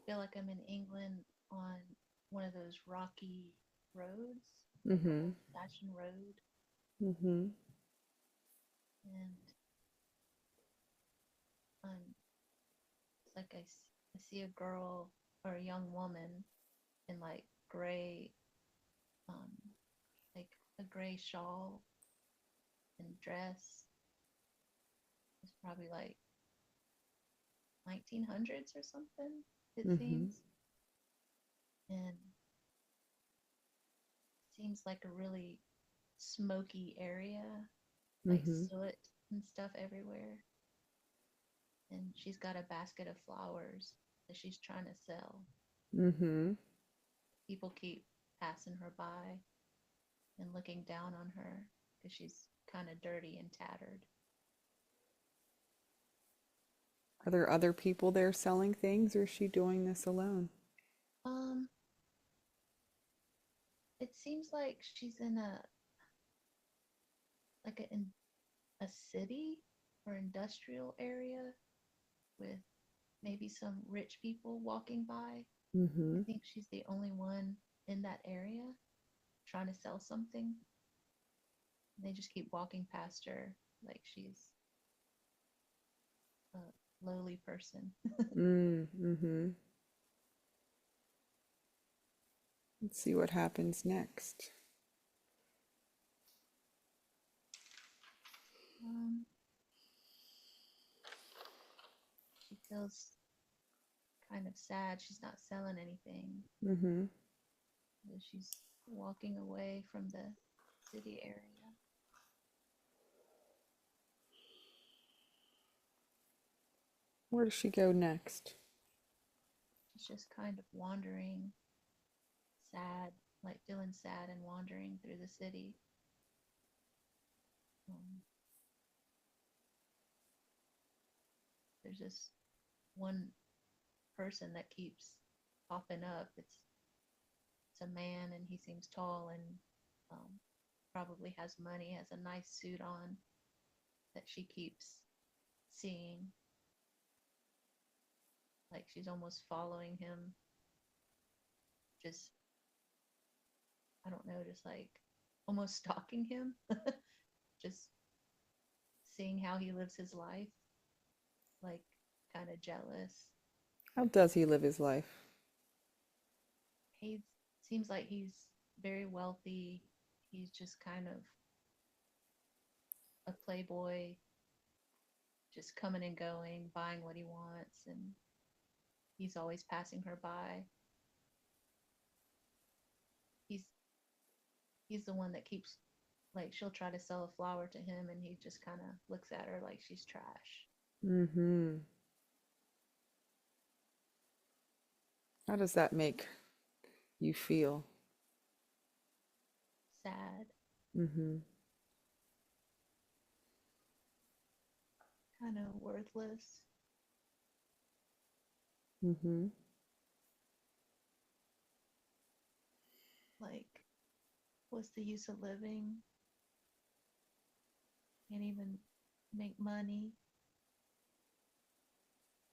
feel like I'm in England on one of those rocky roads, like an Mm-hmm. old-fashioned road, Mm-hmm. and I'm it's like I see a girl or a young woman in like gray, um, like a gray shawl and dress. It's probably like 1900s or something, it Mm-hmm. seems, and seems like a really smoky area, like Mm-hmm. soot and stuff everywhere. And she's got a basket of flowers that she's trying to sell. Mm-hmm. People keep passing her by and looking down on her because she's kind of dirty and tattered. Are there other people there selling things, or is she doing this alone? Um, it seems like she's in a city or industrial area with maybe some rich people walking by. I Mm-hmm. think she's the only one in that area trying to sell something. They just keep walking past her like she's a lowly person. Mm-hmm. Let's see what happens next. um, she feels kind of sad. She's not selling anything. Mm-hmm. She's walking away from the city area. Where does she go next? She's just kind of wandering, sad, like feeling sad and wandering through the city. Um, there's this one person that keeps popping up. It's a man, and he seems tall and um, probably has money, has a nice suit on that she keeps seeing. Like she's almost following him, just, I don't know, just like almost stalking him, just seeing how he lives his life, like kind of jealous. How does he live his life? He seems like he's very wealthy. He's just kind of a playboy, just coming and going, buying what he wants, and he's always passing her by. He's he's the one that keeps, like, she'll try to sell a flower to him and he just kind of looks at her like she's trash. Mm-hmm. How does that make you feel? Sad, Mm-hmm. kind of worthless. Mm-hmm. Like, what's the use of living? Can't even make money.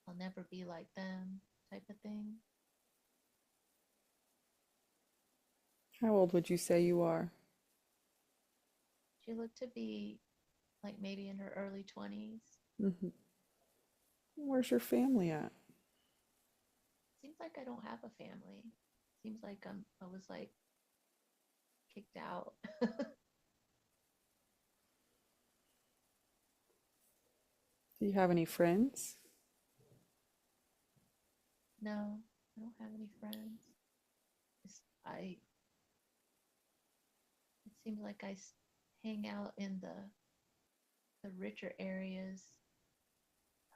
I'll never be like them, type of thing. How old would you say you are? She looked to be like maybe in her early 20s. Mm-hmm. Where's your family at? Seems like I don't have a family. Seems like I was like kicked out. Do you have any friends? No, I don't have any friends. I it seems like hang out in the richer areas,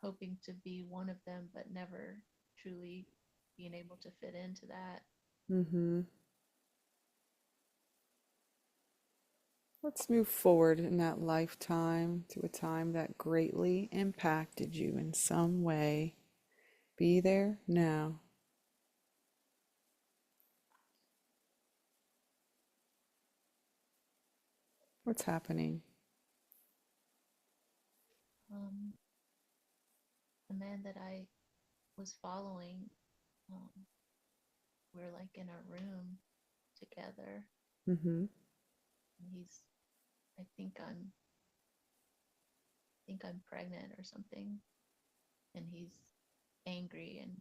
hoping to be one of them, but never truly being able to fit into that. Mm-hmm. Let's move forward in that lifetime to a time that greatly impacted you in some way. Be there now. What's happening? The man that I was following, um, we're like in a room together, Mm-hmm. and I think I'm pregnant or something, and he's angry and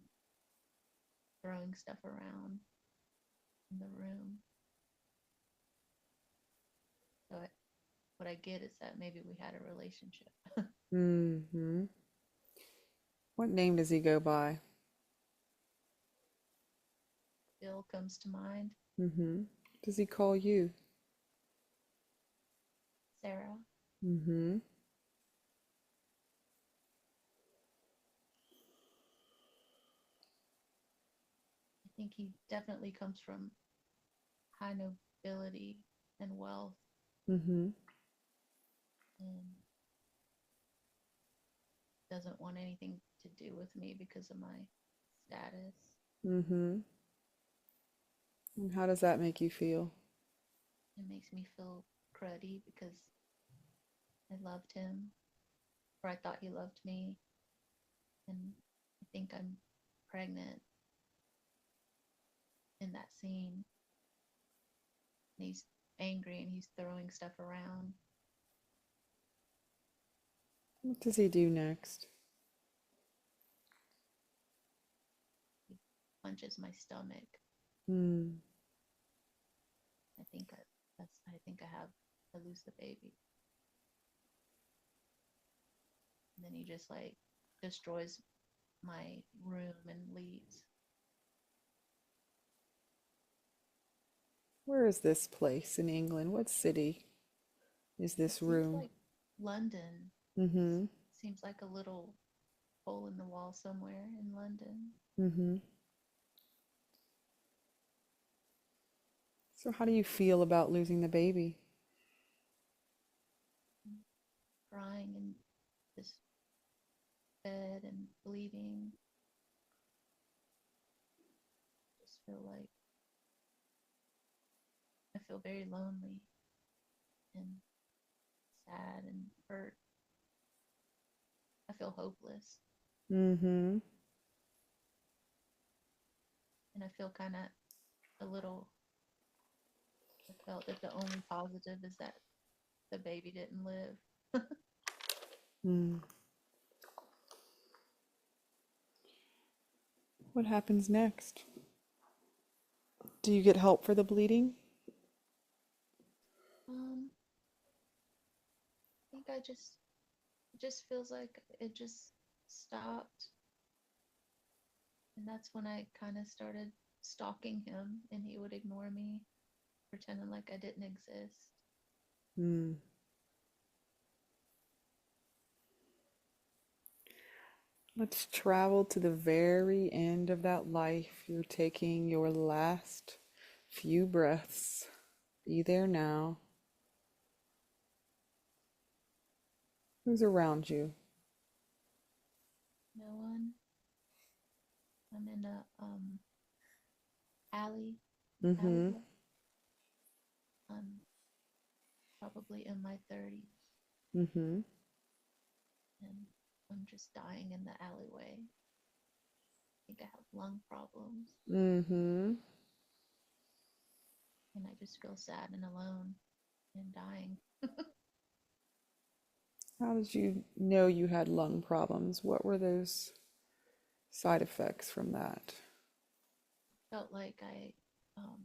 throwing stuff around in the room. So what I get is that maybe we had a relationship. Mm-hmm. What name does he go by? Bill comes to mind. Mm-hmm. Does he call you? Sarah. Mm-hmm. I think he definitely comes from high nobility and wealth, Mm-hmm. and doesn't want anything to do with me because of my status. Mm-hmm. And how does that make you feel? It makes me feel cruddy because I loved him, or I thought he loved me, and I think I'm pregnant in that scene. And he's angry and he's throwing stuff around. What does he do next? He punches my stomach. Mm. I think I think I lose the baby. And then he just like destroys my room and leaves. Where is this place in England? What city is It this seems room? like London. Mm-hmm. Seems like a little hole in the wall somewhere in London. Mm-hmm. So how do you feel about losing the baby? I'm crying in this bed and bleeding. Just feel like I feel very lonely and sad and hurt. I feel hopeless. Mm-hmm. And I feel kind of a little, I felt that the only positive is that the baby didn't live. Mm. What happens next? Do you get help for the bleeding? I think it just feels like it just stopped. And that's when I kind of started stalking him, and he would ignore me, pretending like I didn't exist. Mm. Let's travel to the very end of that life. You're taking your last few breaths. Be there now. Who's around you? No one. I'm in a alley, Mm-hmm. alleyway. I'm probably in my 30s, Mm-hmm. and I'm just dying in the alleyway. I think I have lung problems, Mm-hmm. and I just feel sad and alone and dying. How did you know you had lung problems? What were those side effects from that? Felt like I um,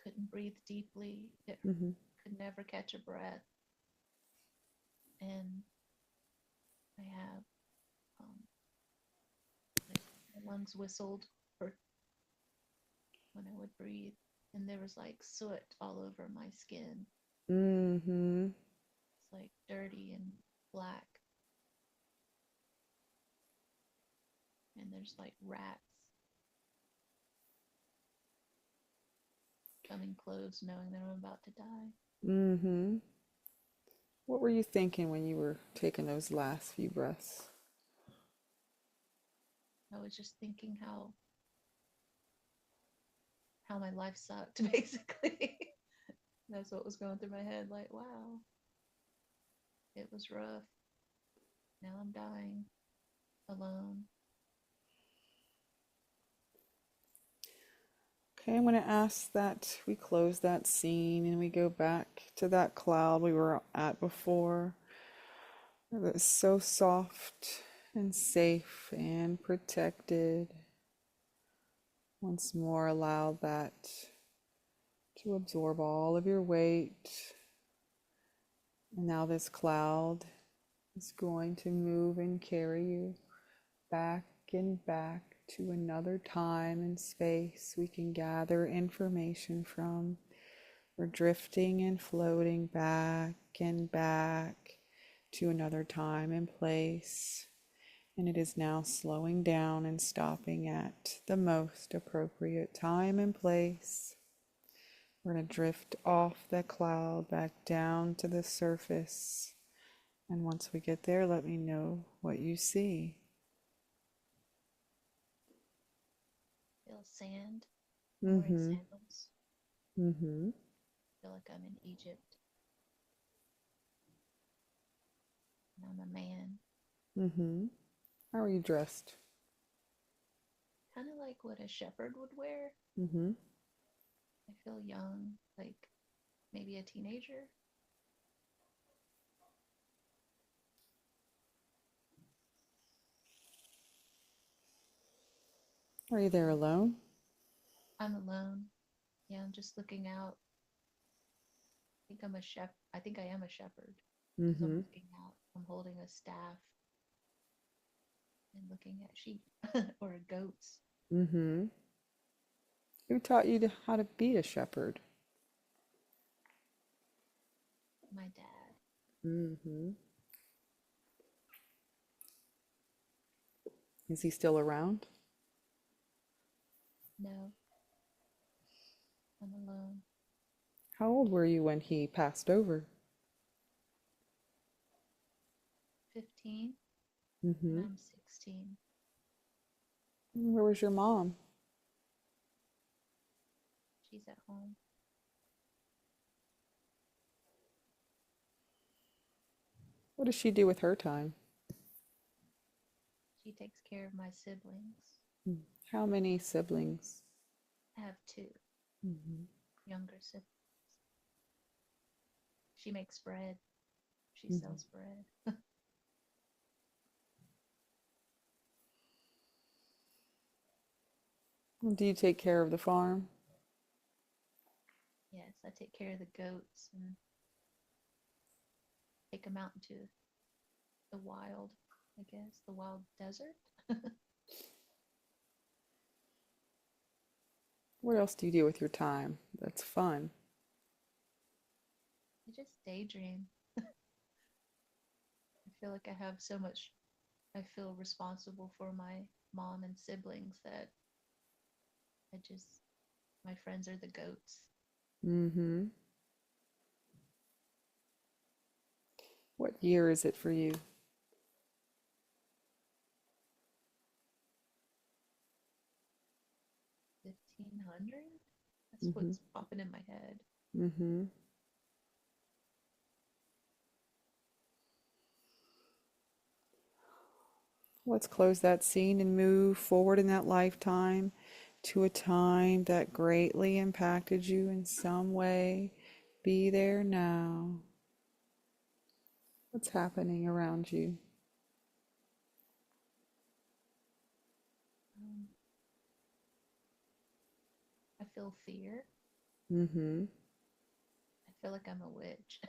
couldn't breathe deeply, Mm-hmm. could never catch a breath, and I have like my lungs whistled for when I would breathe, and there was like soot all over my skin. Mm-hmm. It's like dirty and black, and there's like rats coming close, knowing that I'm about to die. Mm-hmm. What were you thinking when you were taking those last few breaths? I was just thinking how my life sucked, basically. That's what was going through my head. Like, wow, it was rough. Now I'm dying alone. Okay, I'm going to ask that we close that scene and we go back to that cloud we were at before. That's so soft and safe and protected. Once more, allow that to absorb all of your weight. And now this cloud is going to move and carry you back and back to another time and space we can gather information from. We're drifting and floating back and back to another time and place. And it is now slowing down and stopping at the most appropriate time and place. We're going to drift off that cloud back down to the surface. And once we get there, let me know what you see. Feel sand. I'm wearing Mm-hmm. sandals. Mm-hmm. Feel like I'm in Egypt. And I'm a man. Mm-hmm. How are you dressed? Kind of like what a shepherd would wear. Mm-hmm. I feel young, like maybe a teenager. Are you there alone? I'm alone. Yeah, I'm just looking out. I think I am a shepherd because I'm Mm-hmm. looking out. I'm holding a staff and looking at sheep or goats. Mm-hmm. Who taught you how to be a shepherd? My dad. Mm-hmm. Is he still around? No, I'm alone. How old were you when he passed over? 15 and Mm-hmm. I'm 16. Where was your mom? She's at home. What does she do with her time? She takes care of my siblings. Mm. How many siblings? I have two Mm-hmm. younger siblings. She makes bread. She Mm-hmm. sells bread. Do you take care of the farm? Yes, I take care of the goats and take them out into the wild, I guess, the wild desert. I What else do you do with your time? That's fun. just daydream. I feel like I have so much, I feel responsible for my mom and siblings that I just, my friends are the goats. Mm-hmm. What year is it for you? 1500? That's Mm-hmm. what's popping in my head. Mm-hmm. Let's close that scene and move forward in that lifetime to a time that greatly impacted you in some way. Be there now. What's happening around you? Um, I feel fear. Mm-hmm. I feel like I'm a witch.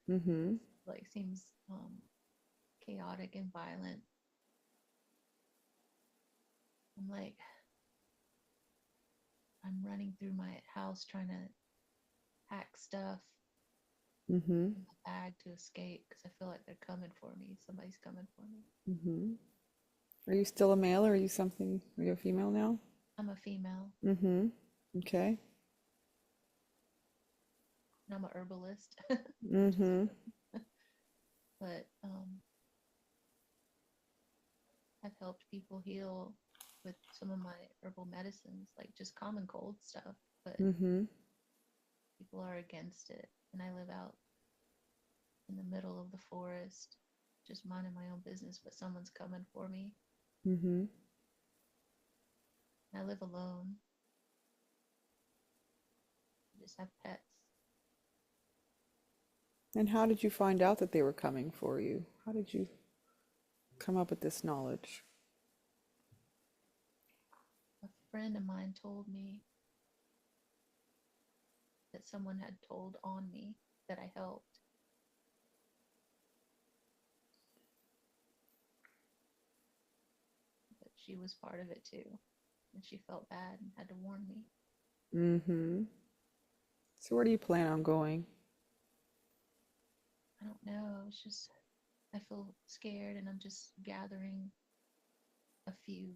Mm-hmm. Like seems chaotic and violent. I'm like I'm running through my house trying to pack stuff Mm-hmm. in my bag to escape because I feel like they're coming for me. Somebody's coming for me. Mm-hmm. Are you still a male or are you something? Are you a female now? I'm a female Mm-hmm. Okay. and I'm a herbalist. Just Mm-hmm. but I've helped people heal with some of my herbal medicines, like just common cold stuff. But Mm-hmm. people are against it, and I live out in the middle of the forest, just minding my own business. But someone's coming for me. Mm-hmm. And I live alone. just have pets. And how did you find out that they were coming for you? How did you come up with this knowledge? A friend of mine told me that someone had told on me that I helped. But she was part of it too. And she felt bad and had to warn me. Mm-hmm. So where do you plan on going? I don't know. It's just, I feel scared and I'm just gathering a few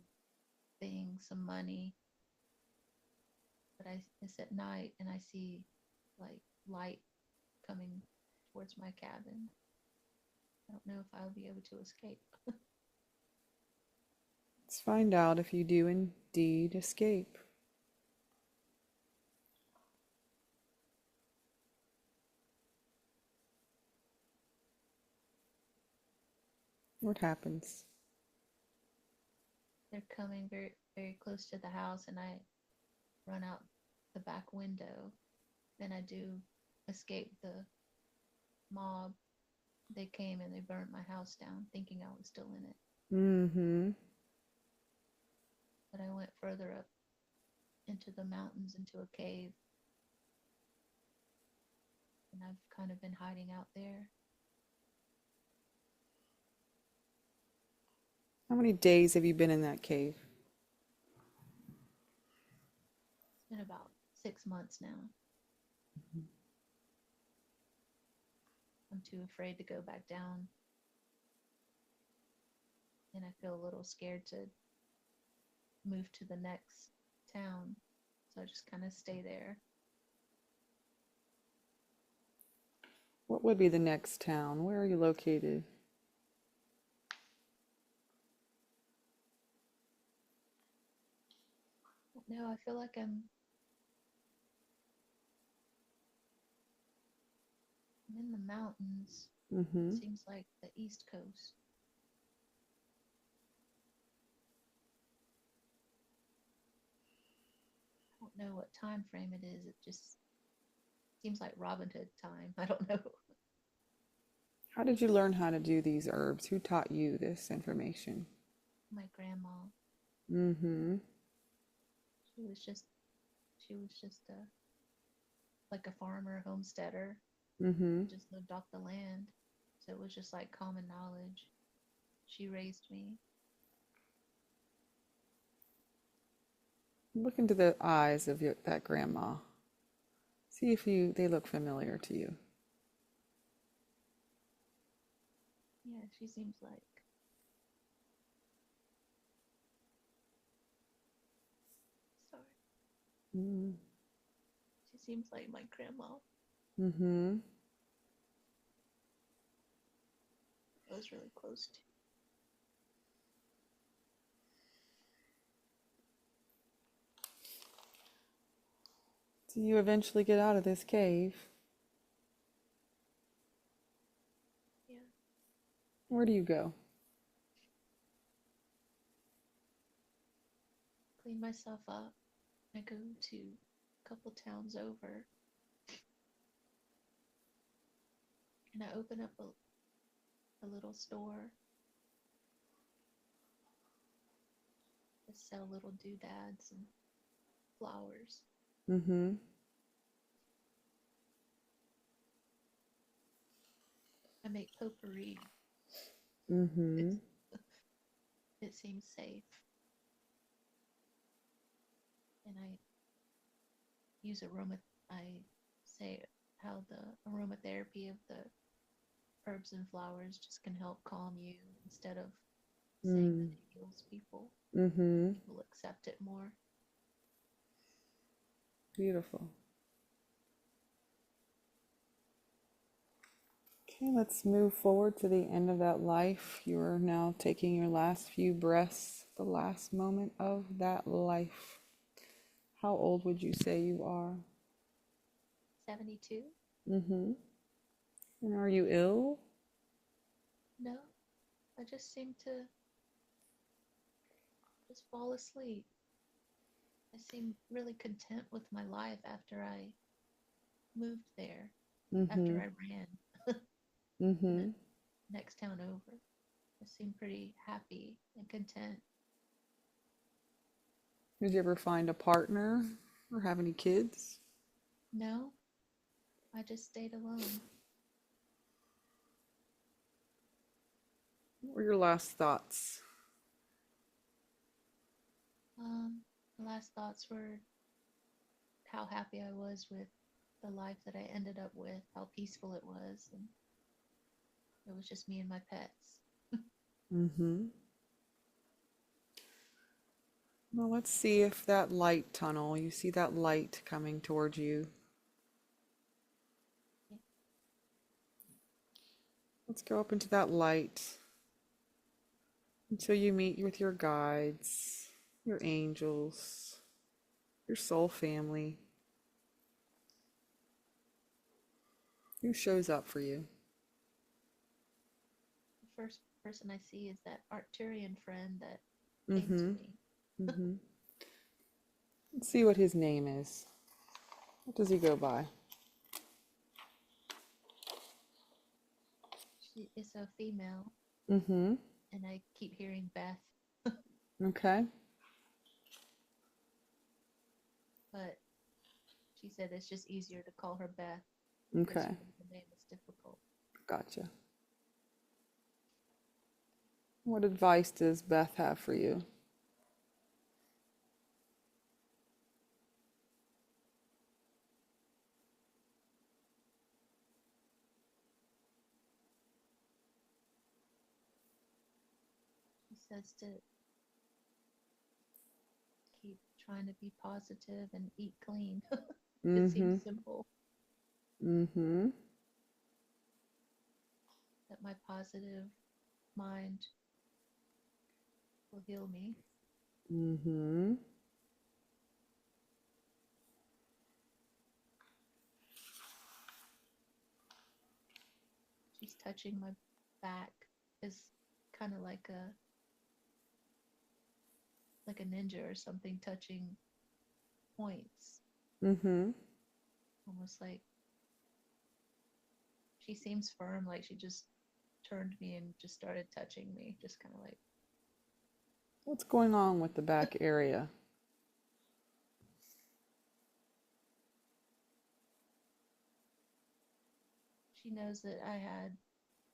things, some money. But it's at night and I see like light coming towards my cabin. I don't know if I'll be able to escape. Let's find out if you do indeed escape. What happens? They're coming very, very close to the house, and I run out the back window. Then I do escape the mob. They came and they burnt my house down, thinking I was still in it. Mm-hmm. But I went further up into the mountains, into a cave, and I've kind of been hiding out there. How many days have you been in that cave? It's been about 6 months now. I'm too afraid to go back down, and I feel a little scared to move to the next town. So I just kind of stay there. What would be the next town? Where are you located? No, I feel like I'm in the mountains. Mm-hmm. Seems like the East Coast. I don't know what time frame it is. It just seems like Robin Hood time. I don't know. How did you learn how to do these herbs? Who taught you this information? My grandma, Mm-hmm. she was just she was just a like a farmer, homesteader, Mm-hmm. just lived off the land. So it was just like common knowledge. She raised me. Look into the eyes of that grandma. See if they look familiar to you. Yeah, she seems like sorry. Mm-hmm. She seems like my grandma. Mm-hmm. I was really close to. So you eventually get out of this cave. Yeah. Where do you go? Clean myself up. I go to a couple towns over and I open up a little store that sell little doodads and flowers. Mm-hmm. I make potpourri. Mm-hmm. It's, it seems safe. And I use aroma. I say how the aromatherapy of the herbs and flowers just can help calm you instead of saying that Mm. it heals people. Mm-hmm. People accept it more. Beautiful. Okay, let's move forward to the end of that life. You are now taking your last few breaths, the last moment of that life. How old would you say you are? 72? Mm-hmm. And are you ill? No, I just seem to just fall asleep. I seem really content with my life after I moved there after Mm-hmm. I ran to the Mm-hmm. next town over. I seemed pretty happy and content. Did you ever find a partner or have any kids? No, I just stayed alone. What were your last thoughts? The last thoughts were how happy I was with the life that I ended up with, how peaceful it was, and it was just me and my pets. Mm-hmm. Well, let's see if that light tunnel, you see that light coming towards you. Yeah. Let's go up into that light until you meet with your guides, your angels, your soul family. Who shows up for you? The first person I see is that Arcturian friend that came to Mm-hmm. me. Mm-hmm. Let's see what his name is. What does he go by? She is a female, Mm-hmm. and I keep hearing Beth, Okay. but she said it's just easier to call her Beth because Okay. her middle name is difficult. Gotcha. What advice does Beth have for you? She says to keep trying to be positive and eat clean. It seems Mm-hmm. simple, Mm-hmm. that my positive mind will heal me. Mm-hmm. She's touching my back is kind of like a ninja or something touching points, Mm-hmm. almost like she seems firm, like she just turned me and just started touching me, just kind of like What's going on with the back area? she knows that I had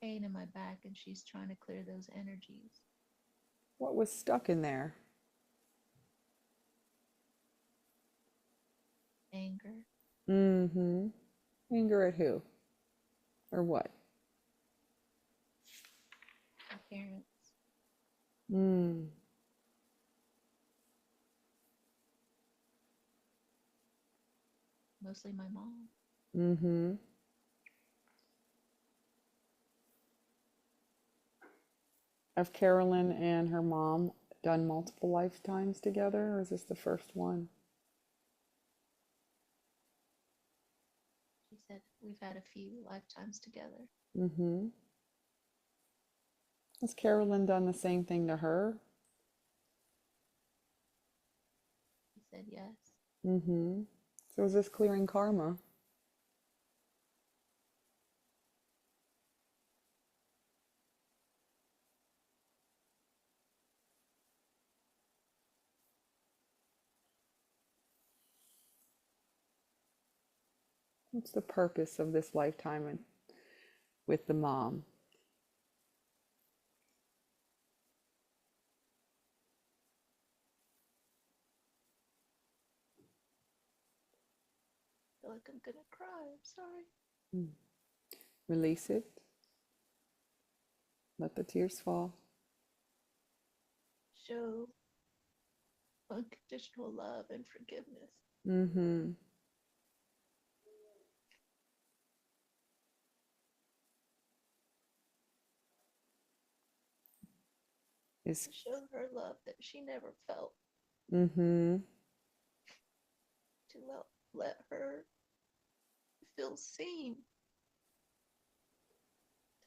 pain in my back and she's trying to clear those energies. What was stuck in there? Anger, Mm-hmm. Anger at who? Or what? my parents, Mm. mostly my mom. Mm-hmm. Have Carolyn and her mom done multiple lifetimes together, or is this the first one? She said we've had a few lifetimes together. Mm-hmm. Has Carolyn done the same thing to her? She said yes. Mm-hmm. So is this clearing karma? What's the purpose of this lifetime with the mom? I feel like I'm gonna cry. I'm sorry. Mm. Release it. Let the tears fall. Show unconditional love and forgiveness. Mm-hmm. Is Show her love that she never felt. mm-hmm. To let her feel seen.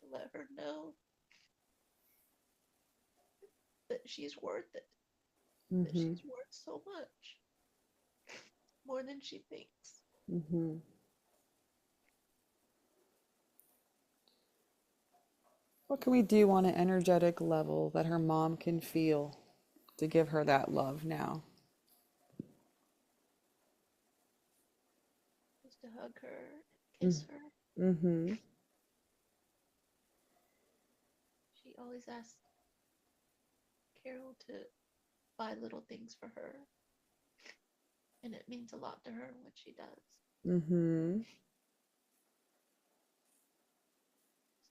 To let her know that she's worth it. That Mm-hmm. she's worth so much. More than she thinks. Mm-hmm. What can we do on an energetic level that her mom can feel to give her that love now? Just to hug her, Mm. kiss her. Mm-hmm. She always asks Carol to buy little things for her, and it means a lot to her when she does. Mm-hmm.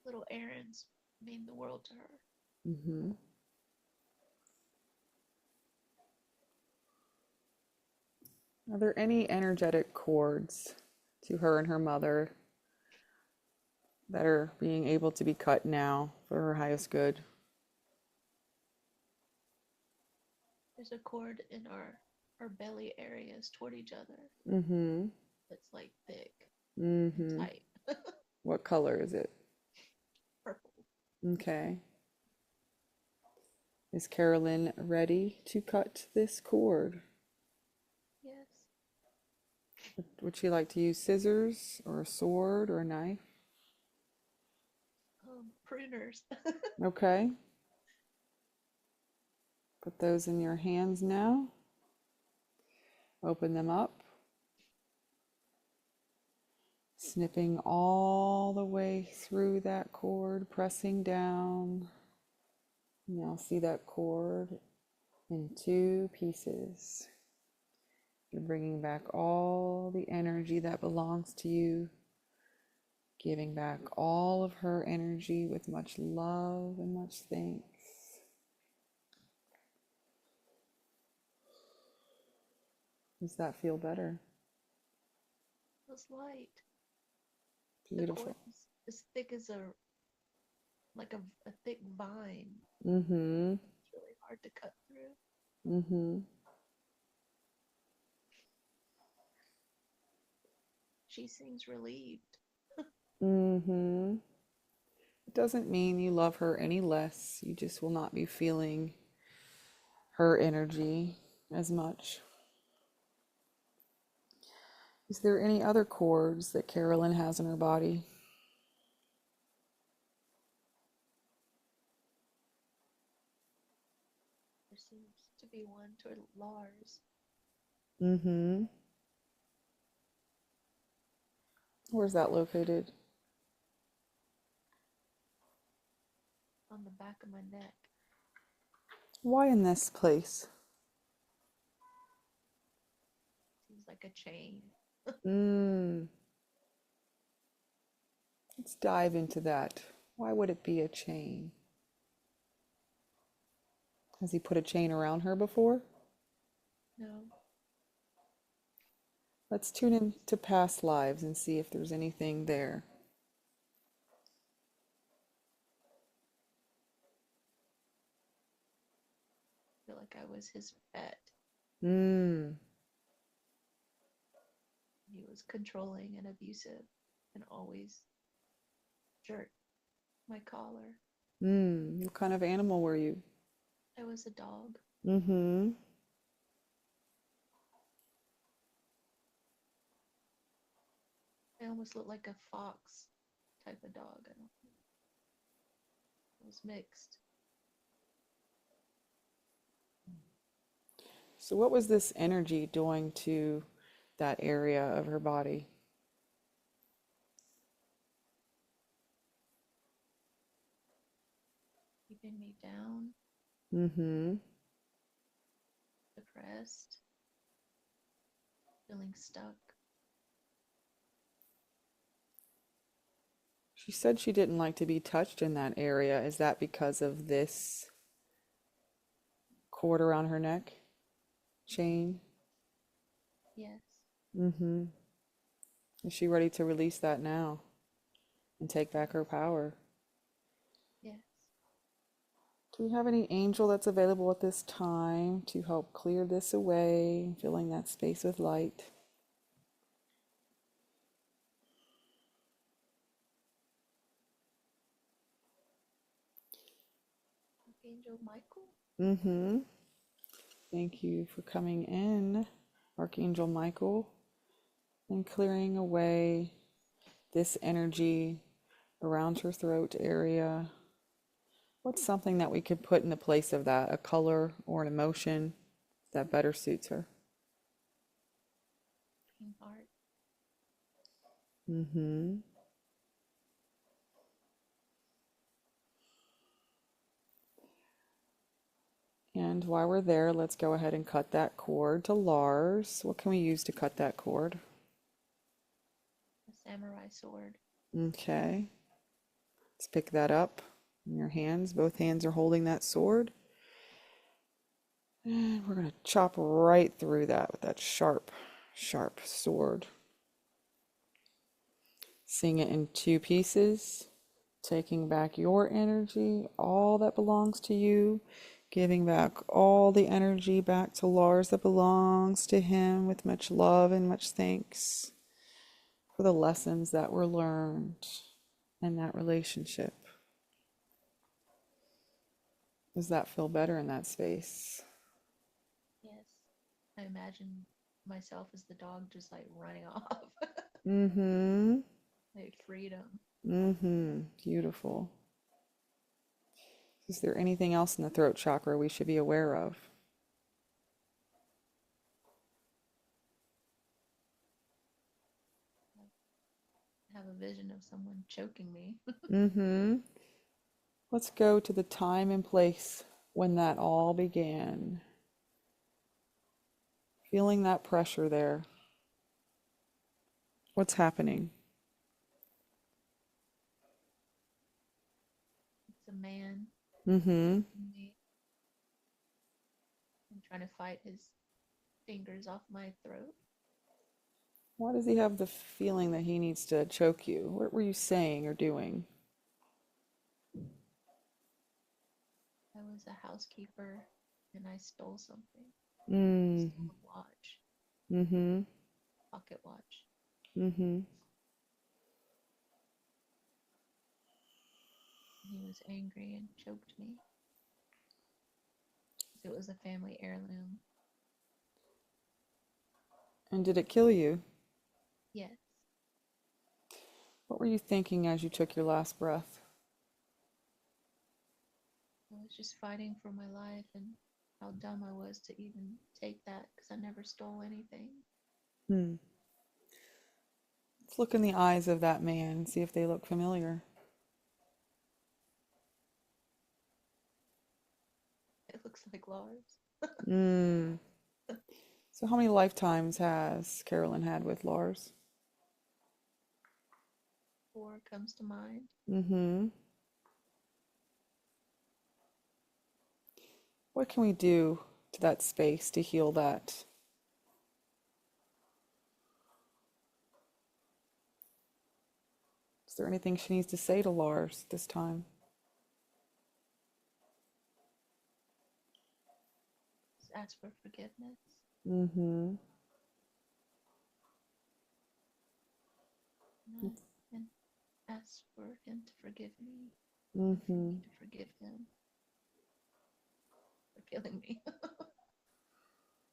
Little errands mean the world to her. Mm-hmm. Are there any energetic cords to her and her mother that are being able to be cut now for her highest good? There's a cord in our belly areas toward each other. Mm-hmm. That's like thick and Mm-hmm. tight. What color is it? Purple. Okay. Is Carolyn ready to cut this cord? Yes. Would she like to use scissors or a sword or a knife? Pruners. Okay. Put those in your hands now. Open them up. Snipping all the way through that cord, pressing down. Now see that cord in two pieces. You're bringing back all the energy that belongs to you, giving back all of her energy with much love and much thanks. Does that feel better? Feels light. The cord Beautiful. is as thick as a thick vine. Mm-hmm. It's really hard to cut through. Mm-hmm. She seems relieved. Mm-hmm. It doesn't mean you love her any less. You just will not be feeling her energy as much. Is there any other cords that Carolyn has in her body? There seems to be one toward Lars. Mm-hmm. Where's that located? On the back of my neck. Why in this place? Seems like a chain. Mm. Let's dive into that. Why would it be a chain? Has he put a chain around her before? No. Let's tune into past lives and see if there's anything there. I feel like I was his pet. Mm. He was controlling and abusive and always jerked my collar. Mm. What kind of animal were you? I was a dog. Mm-hmm. I almost looked like a fox type of dog. I don't know. It was mixed. So what was this energy doing to that area of her body? Keeping me down, Mm-hmm. depressed, feeling stuck. She said she didn't like to be touched in that area. Is that because of this cord around her neck? Chain? Yes. Mm-hmm. Is she ready to release that now and take back her power? Yes. Do we have any angel that's available at this time to help clear this away, filling that space with light? Archangel Michael. Mm-hmm. Thank you for coming in, Archangel Michael, and clearing away this energy around her throat area, What's something that we could put in the place of that? A color or an emotion that better suits her? Green heart. Mm-hmm. And while we're there, let's go ahead and cut that cord to Lars. What can we use to cut that cord? A samurai sword. Okay. Let's pick that up in your hands. Both hands are holding that sword. And we're going to chop right through that with that sharp, sharp sword. Seeing it in two pieces, taking back your energy, all that belongs to you, giving back all the energy back to Lars that belongs to him with much love and much thanks for the lessons that were learned in that relationship. Does that feel better in that space? Yes. I imagine myself as the dog just like running off. Mm-hmm. Like freedom. Mm-hmm. Beautiful. Is there anything else in the throat chakra we should be aware of? I have a vision of someone choking me. Mm-hmm. Let's go to the time and place when that all began. Feeling that pressure there. What's happening? It's a man Mm-hmm. choking me and trying to fight his fingers off my throat. Why does he have the feeling that he needs to choke you? What were you saying or doing? I was a housekeeper and I stole something. I Mm. stole a watch, Mm-hmm. pocket watch. Mm-hmm. He was angry and choked me. It was a family heirloom. And did it kill you? Yes, What were you thinking as you took your last breath? I was just fighting for my life and how dumb I was to even take that because I never stole anything. Hmm. Let's look in the eyes of that man and see if they look familiar. It looks like Lars. Mm. So how many lifetimes has Carolyn had with Lars? 4 comes to mind. Mm-hmm. What can we do to that space to heal that? Is there anything she needs to say to Lars this time? Just ask for forgiveness Mm-hmm. and ask for him to forgive me and for Mm-hmm. me to forgive him for killing me.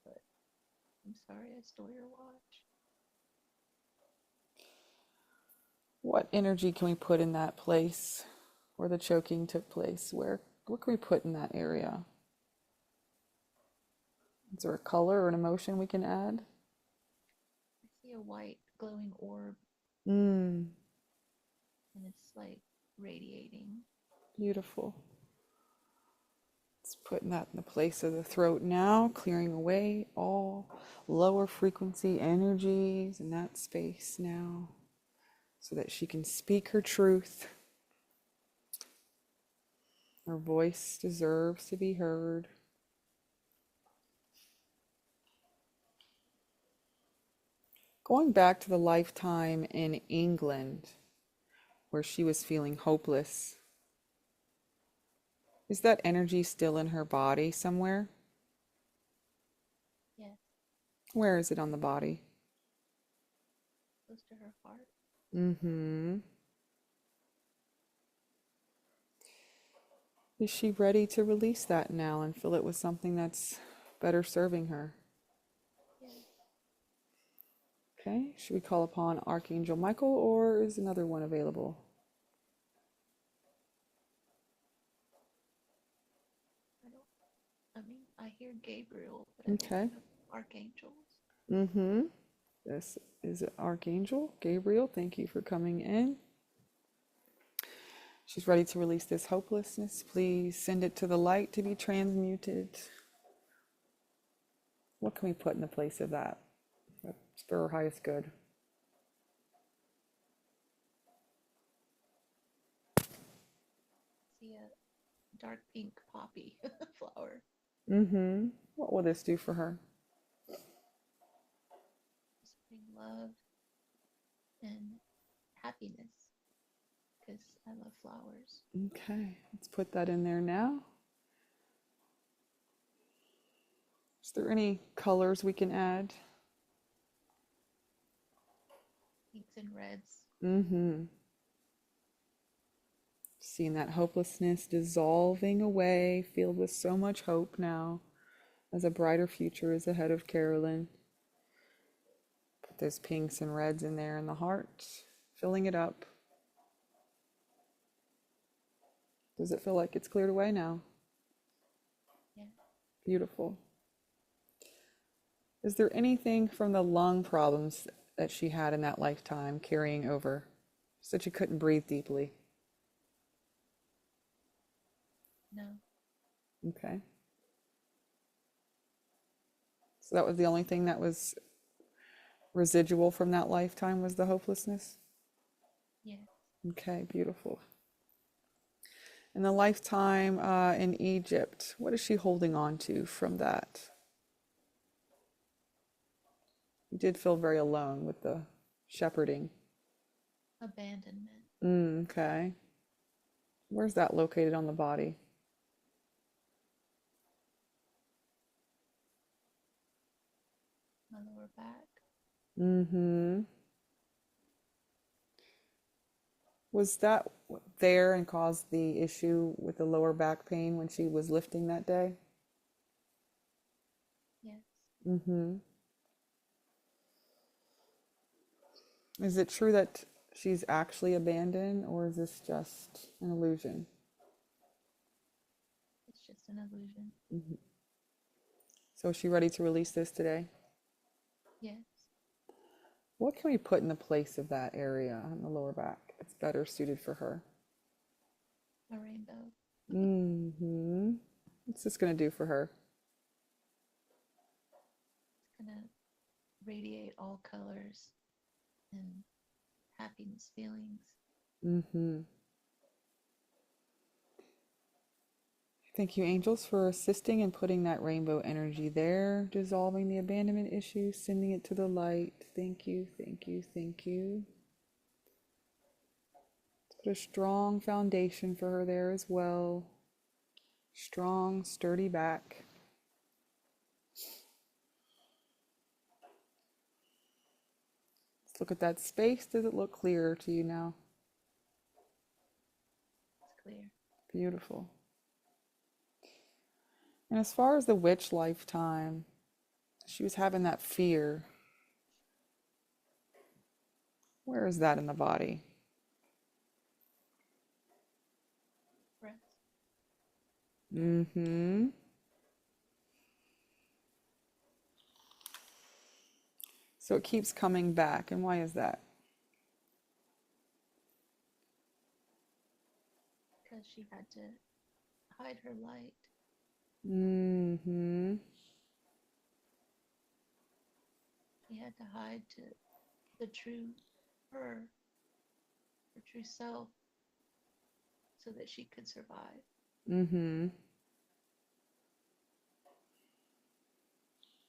But I'm sorry I stole your watch. What energy can we put in that place where the choking took place? What can we put in that area? Is there a color or an emotion we can add? I see a white glowing orb Mm, and it's like radiating. beautiful. Let's put that in the place of the throat now, clearing away all lower frequency energies in that space now so that she can speak her truth. Her voice deserves to be heard. Going back to the lifetime in England where she was feeling hopeless, is that energy still in her body somewhere? Yes, Where is it on the body? close to her heart. Mm-hmm. Is she ready to release that now and fill it with something that's better serving her? Yes, Okay, should we call upon Archangel Michael or is another one available? hear Gabriel, but I don't Okay. know archangels. Mm-hmm. This is Archangel Gabriel. Thank you for coming in. She's ready to release this hopelessness. Please send it to the light to be transmuted. What can we put in the place of that? That's for her highest good. See a dark pink poppy flower. Mm-hmm. What will this do for her? Just bring love and happiness because I love flowers. Okay, let's put that in there now. Is there any colors we can add? Pinks and reds. Mm-hmm. Seeing that hopelessness dissolving away, filled with so much hope now, as a brighter future is ahead of Carolyn. Put those pinks and reds in there in the heart, filling it up. Does it feel like it's cleared away now? Yeah. Beautiful. Is there anything from the lung problems that she had in that lifetime carrying over? So that she couldn't breathe deeply? No. Okay. So that was the only thing that was residual from that lifetime, was the hopelessness? Yeah. Okay, beautiful. In the lifetime in Egypt, what is she holding on to from that? You did feel very alone with the shepherding. Abandonment. Okay. Where's that located on the body? My lower back. Mm-hmm. Was that there and caused the issue with the lower back pain when she was lifting that day? Yes. Mm-hmm. Is it true that she's actually abandoned, or is this just an illusion? It's just an illusion. Mm-hmm. So is she ready to release this today? Yes. What can we put in the place of that area on the lower back? It's better suited for her. A rainbow. Mm-hmm. What's this going to do for her? It's gonna radiate all colors and happiness feelings. Mm-hmm. Thank you, angels, for assisting and putting that rainbow energy there, dissolving the abandonment issue, sending it to the light. Thank you, thank you, thank you. Let's put a strong foundation for her there as well. Strong, sturdy back. Let's look at that space. Does it look clearer to you now? It's clear. Beautiful. And as far as the witch lifetime, she was having that fear. Where is that in the body? Breath. Mm-hmm. So it keeps coming back. And why is that? Because she had to hide her light. Mm-hmm. She had to hide to the true her, her true self, so that she could survive. Mm-hmm.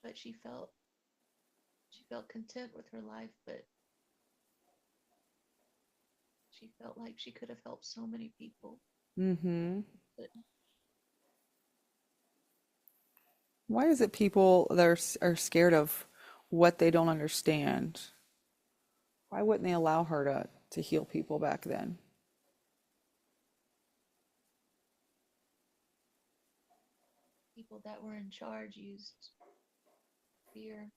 But she felt content with her life, but she felt like she could have helped so many people. Mm-hmm. But Why is it people that are scared of what they don't understand? Why wouldn't they allow her to heal people back then? people that were in charge used fear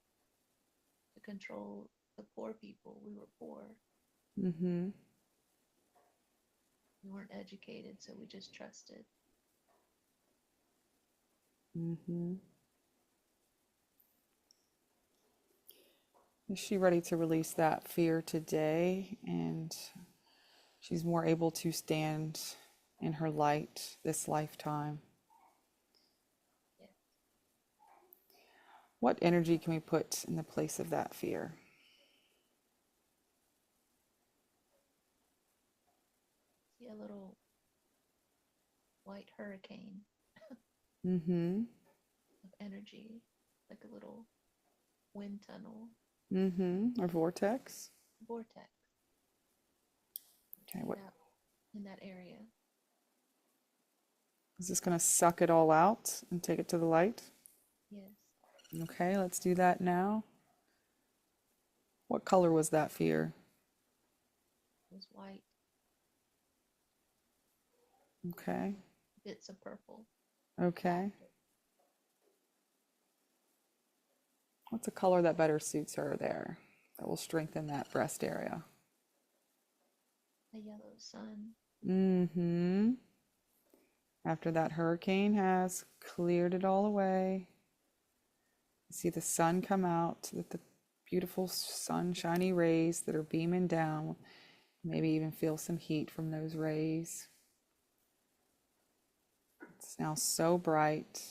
to control the poor people. We were poor. Mm-hmm. We weren't educated, so we just trusted. Mm-hmm. Is she ready to release that fear today? And she's more able to stand in her light this lifetime. Yeah. What energy can we put in the place of that fear? See a little white hurricane Mm-hmm. of energy, like a little wind tunnel Mm-hmm. Or vortex. vortex Okay, in what that area. is this going to suck it all out and take it to the light? Yes, Okay, let's do that now. What color was that fear? it was white, Okay. bits of purple. Okay. What's a color that better suits her there? That will strengthen that breast area. A yellow sun. Mm-hmm. After that hurricane has cleared it all away, you see the sun come out with the beautiful sunshiny rays that are beaming down. Maybe even feel some heat from those rays. It's now so bright,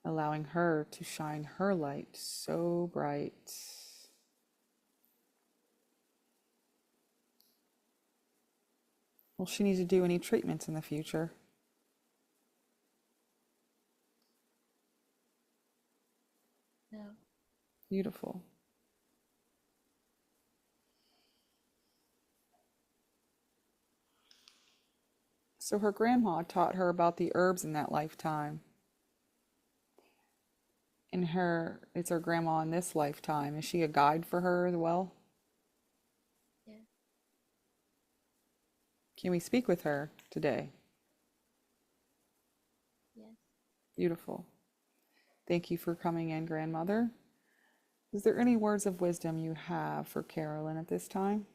allowing her to shine her light so bright. Will she need to do any treatments in the future? No, Beautiful. So her grandma taught her about the herbs in that lifetime. It's her grandma in this lifetime. Is she a guide for her as well? yeah, Can we speak with her today? yes. Beautiful. Thank you for coming in, grandmother. Is there any words of wisdom you have for Carolyn at this time?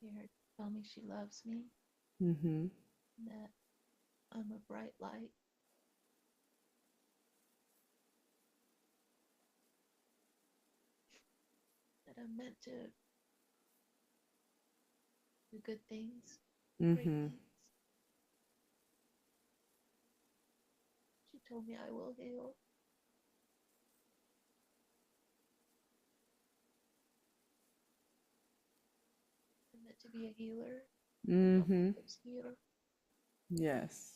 Hear her tell me she loves me, Mm-hmm. and that I'm a bright light, that I'm meant to do good things, great Mm-hmm. things. She told me I will heal. I'm meant to be a healer and help Mm-hmm. others heal. Yes.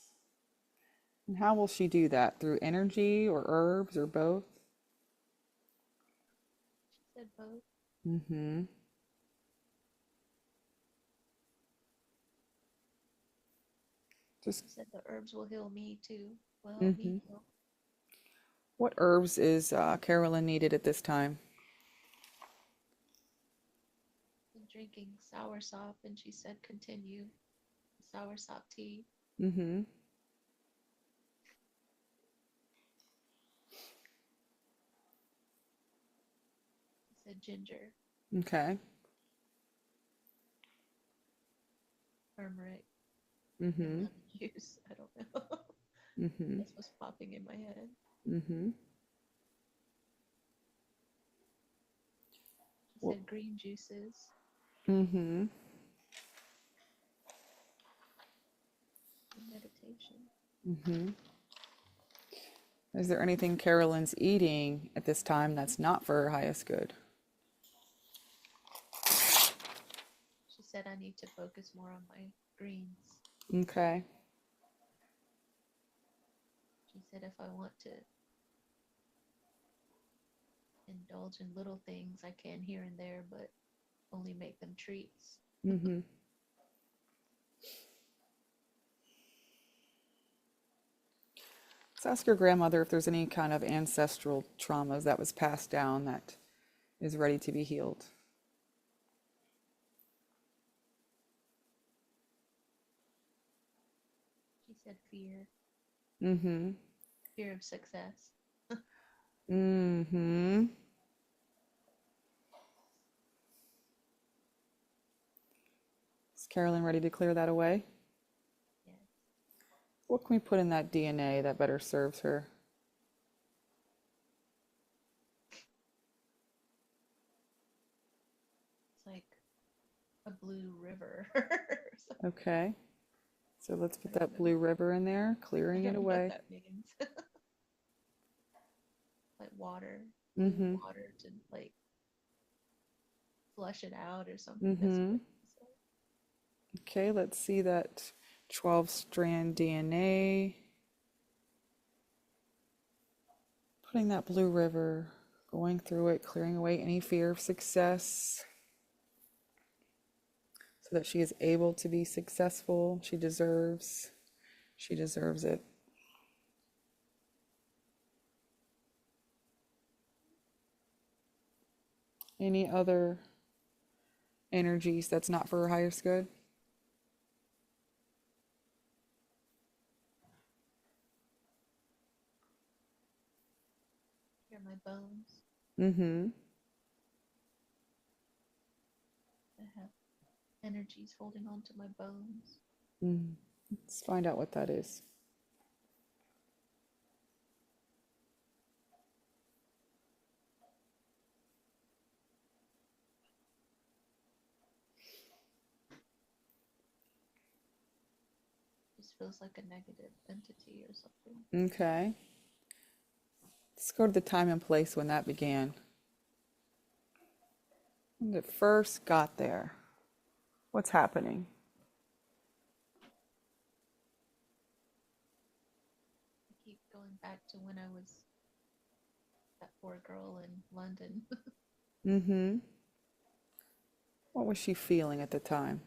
And how will she do that? Through energy or herbs or both? She said both. Mm-hmm. Just She said the herbs will heal me too. Will help me mm-hmm. heal. What herbs is Carolyn needed at this time? Been drinking soursop, and she said continue soursop tea. Mm-hmm. She said ginger, Okay. turmeric, and Mm-hmm. lemon juice. I don't know. Mm-hmm. That's what's popping in my head. Mm-hmm. She Well, said green juices mm-hmm. and meditation. Mm-hmm. Is there anything Carolyn's eating at this time that's not for her highest good? She said I need to focus more on my greens. Okay. She said if I want to indulge in little things, I can here and there, but only make them treats. Mm-hmm. Let's ask your grandmother if there's any kind of ancestral traumas that was passed down that is ready to be healed. She said fear, Mm-hmm. fear of success. Mm-hmm. Carolyn, ready to clear that away? Yes. What can we put in that DNA that better serves her? It's like a blue river. Okay. So let's I put don't that know. blue river in there, I clearing it don't know what away. that means. Like water, blue Mm-hmm. water to like flush it out or something. That's Mm-hmm. what it said. Okay, let's see that 12-strand DNA. Putting that blue river, going through it, clearing away any fear of success so that she is able to be successful. She deserves it. Any other energies that's not for her highest good? Here are my bones. Mm-hmm. I have energies holding on to my bones. Mm. Let's find out what that is. Just feels like a negative entity or something. Okay. Let's go to the time and place when that began. When it first got there. What's happening? I keep going back to when I was that poor girl in London. Mm-hmm. What was she feeling at the time?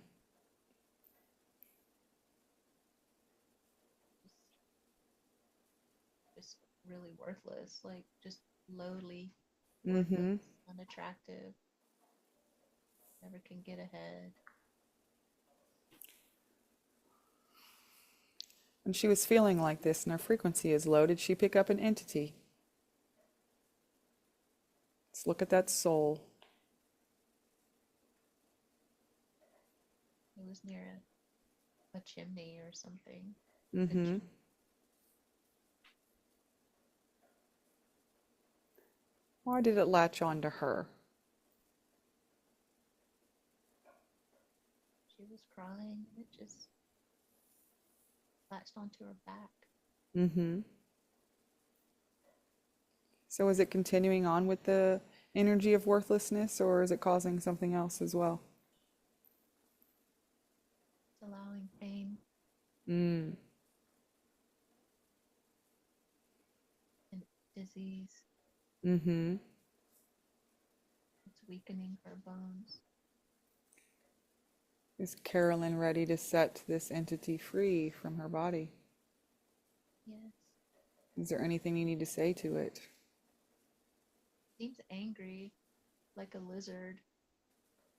just really worthless, like just lowly, worthless, Mm-hmm. unattractive, never can get ahead. When she was feeling like this and her frequency is low, did she pick up an entity? Let's look at that soul. It was near a chimney or something. The Mm-hmm. Why did it latch on to her? she was crying. It just latched onto her back. Mm-hmm. So is it continuing on with the energy of worthlessness, or is it causing something else as well? It's allowing pain Mm. and disease. Mm-hmm. It's weakening her bones. Is Carolyn ready to set this entity free from her body? Yes. Is there anything you need to say to it? Seems angry, like a lizard.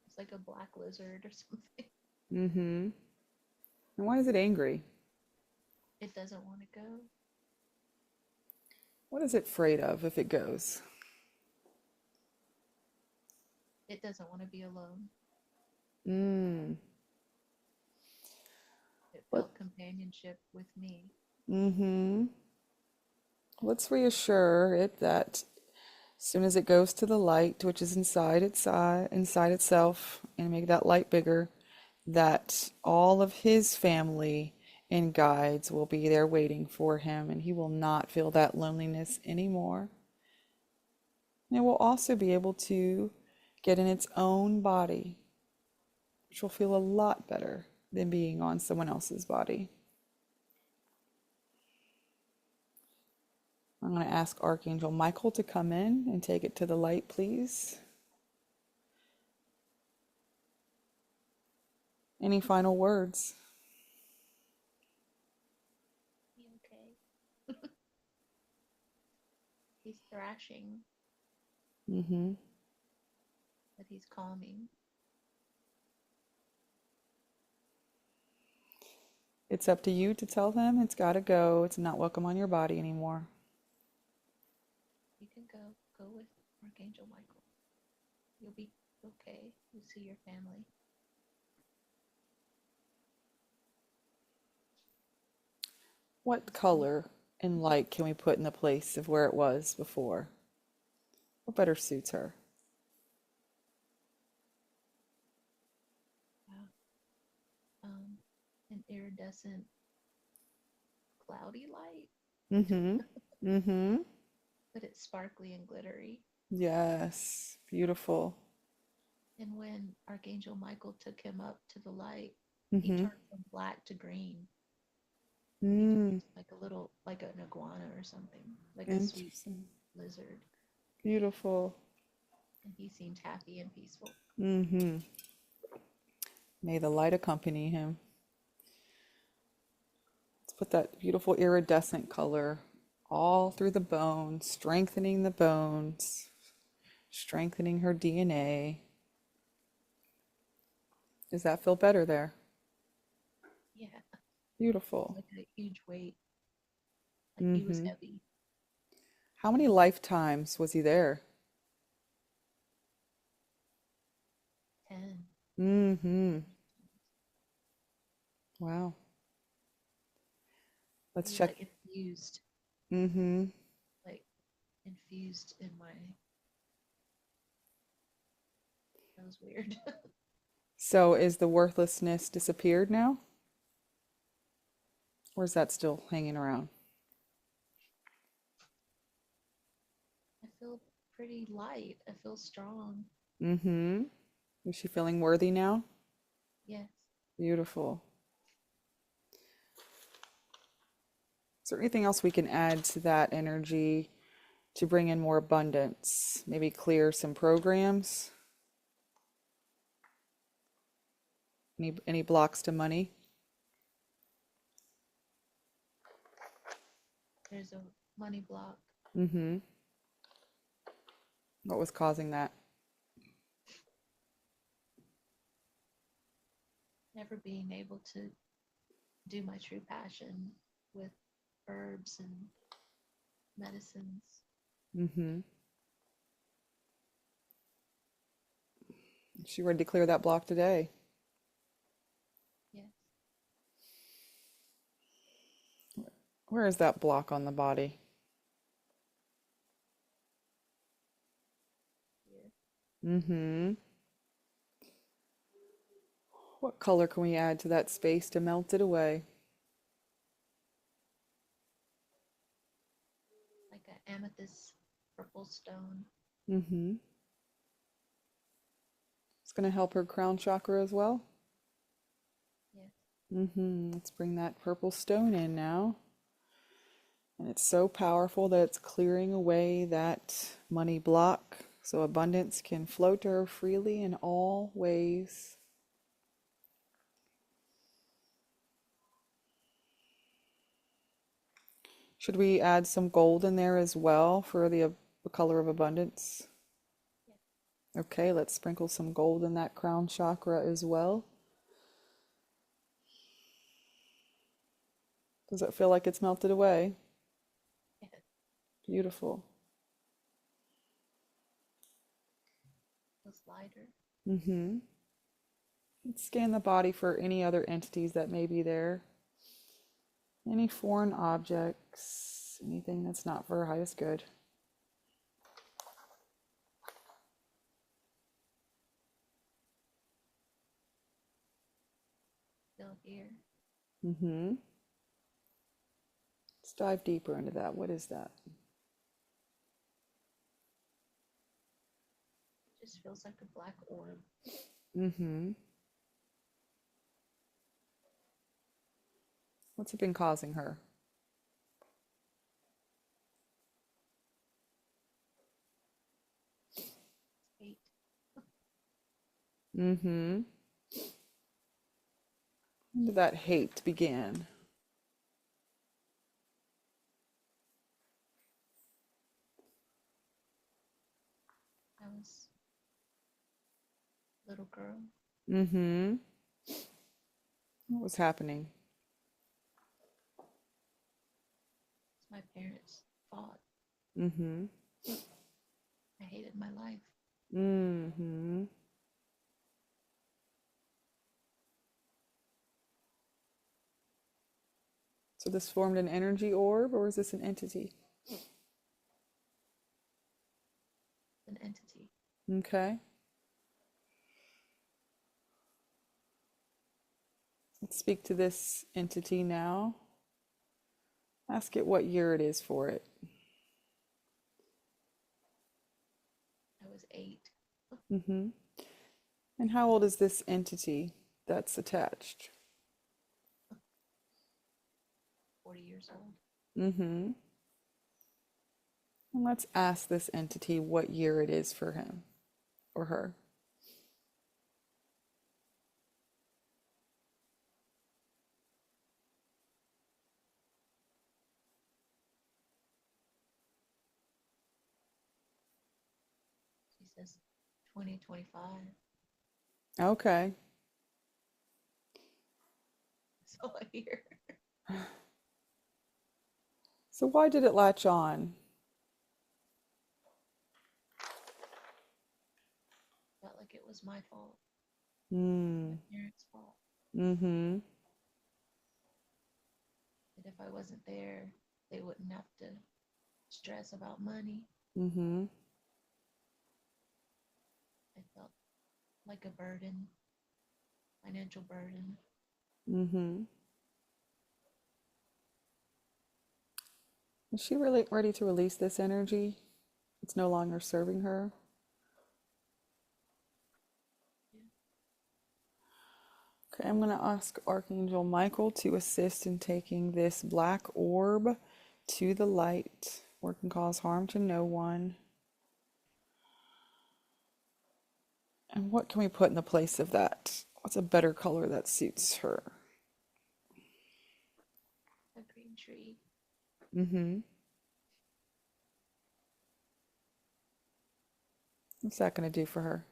It's like a black lizard or something. Mm-hmm. And why is it angry? It doesn't want to go. What is it afraid of if it goes? It doesn't want to be alone. Mm. It What? felt companionship with me. Mm-hmm. Let's reassure it that as soon as it goes to the light, which is inside itself, and make that light bigger, that all of his family and guides will be there waiting for him, and he will not feel that loneliness anymore. And it will also be able to get in its own body, which will feel a lot better than being on someone else's body. I'm going to ask Archangel Michael to come in and take it to the light, please. Any final words? Be okay. He's thrashing, Mm-hmm. but he's calming. It's up to you to tell him it's got to go. It's not welcome on your body anymore. You can go. Go with Archangel Michael. You'll be okay. You'll see your family. What It's beautiful. color and light can we put in the place of where it was before? What better suits her? Wow. Um, an iridescent, cloudy light, Mm-hmm. Mm-hmm. but it's sparkly and glittery. Yes. Beautiful. And when Archangel Michael took him up to the light, he Mm-hmm. turned from black to green. He turned Mm. into like a little, like an iguana or something, like a sweet Interesting. lizard. Beautiful. And he seemed happy and peaceful. Mm-hmm. May the light accompany him. Let's put that beautiful iridescent color all through the bones, strengthening her DNA. Does that feel better there? Yeah, Beautiful. like a huge weight, like he was Mm-hmm. heavy. How many lifetimes was he there? 10. Mm-hmm. Wow. Let's He check. like infused, Mm-hmm. like infused in my. That was weird. So is the worthlessness disappeared now? Or is that still hanging around? I feel pretty light. I feel strong. Mm-hmm. Is she feeling worthy now? Yes. Beautiful. Is there anything else we can add to that energy to bring in more abundance? Maybe clear some programs? Any blocks to money? There's a money block. Mm-hmm. What was causing that? Never being able to do my true passion with herbs and medicines. Mm-hmm. She ready to clear that block today. Yes. Where is that block on the body? Here. Mm-hmm. What color can we add to that space to melt it away? Like an amethyst purple stone. Mm-hmm. It's going to help her crown chakra as well. Yes. Mm-hmm. Let's bring that purple stone in now. And it's so powerful that it's clearing away that money block so abundance can flow to her freely in all ways. Should we add some gold in there as well for the color of abundance? Yes. Okay, let's sprinkle some gold in that crown chakra as well. Does it feel like it's melted away? Yes. Beautiful. Feels lighter. Mm-hmm. Let's scan the body for any other entities that may be there. Any foreign objects, anything that's not for her highest good. Still here. Mm-hmm. Let's dive deeper into that. What is that? Just feels like a black orb. Mm-hmm. What's it been causing her? Hate. Mm-hmm. When did that hate begin? I was a little girl. Mm-hmm. What was happening? My parents fought. Mm-hmm. I hated my life. Mm-hmm. So this formed an energy orb, or is this an entity? An entity. Okay. Let's speak to this entity now. Ask it what year it is for it. I was 8. Mm-hmm. And how old is this entity that's attached? 40 years old. Mm-hmm. And let's ask this entity what year it is for him or her. She says 2025. Okay. So I hear. So why did it latch on? Felt like it was my fault. My Hmm. parents' fault. Mm-hmm. That if I wasn't there, they wouldn't have to stress about money. Mm-hmm. I felt like a burden, financial burden. Mm-hmm. Is she really ready to release this energy? It's no longer serving her. Yeah. Okay, I'm going to ask Archangel Michael to assist in taking this black orb to the light where it can cause harm to no one. And what can we put in the place of that? What's a better color that suits her? A green tree. Mm-hmm. What's that going to do for her?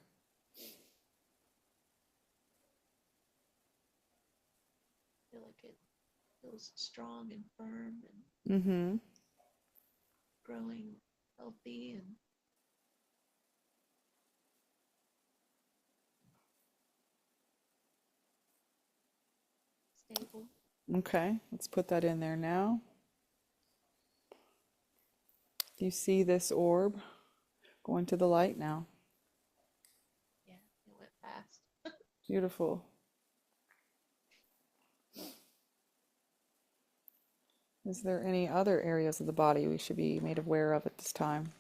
I feel like it feels strong and firm and Mm-hmm. growing healthy and stable. Okay, let's put that in there now. Do you see this orb going to the light now? Yeah, it went fast. Beautiful. Is there any other areas of the body we should be made aware of at this time?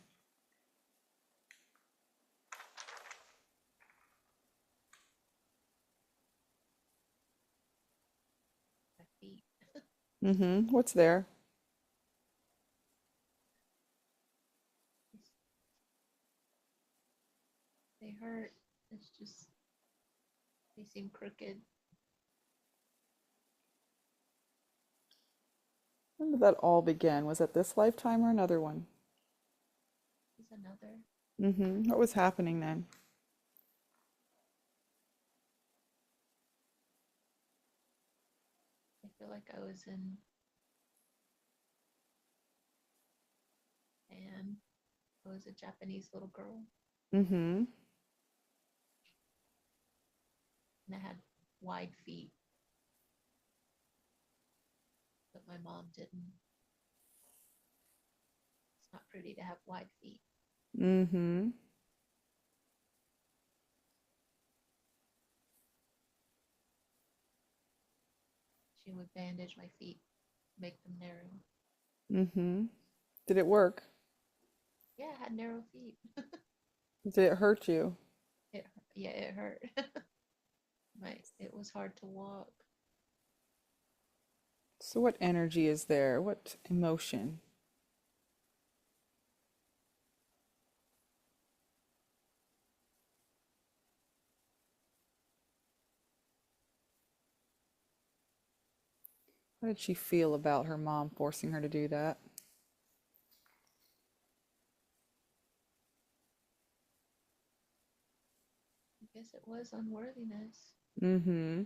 My feet. Mm-hmm. What's there? They hurt. It's just, they seem crooked. When did that all begin? Was it this lifetime or another one? There's another. Mm-hmm. What was happening then? I feel like I was in Japan. I was a Japanese little girl Mm-hmm. and I had wide feet, but my mom didn't. It's not pretty to have wide feet. Mm-hmm. She would bandage my feet, make them narrow. Mm-hmm. Did it work? Yeah, I had narrow feet. Did it hurt you? Yeah, it hurt. It was hard to walk. So what energy is there? What emotion? How did she feel about her mom forcing her to do that? I guess it was unworthiness. Mm-hmm.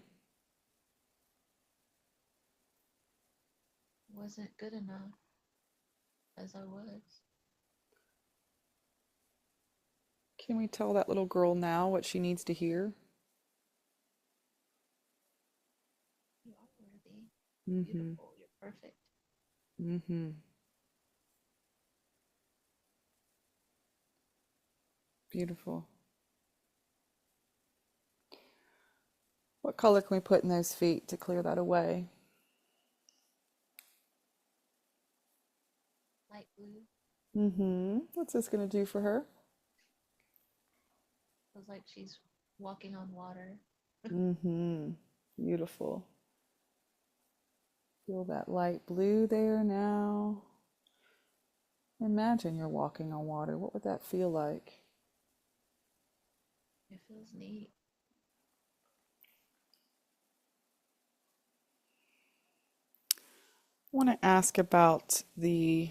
I wasn't good enough as I was. Can we tell that little girl now what she needs to hear? You are worthy. You're Mm-hmm. beautiful. You're perfect. Mm-hmm. Beautiful. What color can we put in those feet to clear that away? Light blue. Mm-hmm. What's this going to do for her? Feels like she's walking on water. Mm-hmm. Beautiful. Feel that light blue there now. Imagine you're walking on water. What would that feel like? It feels neat. I want to ask about the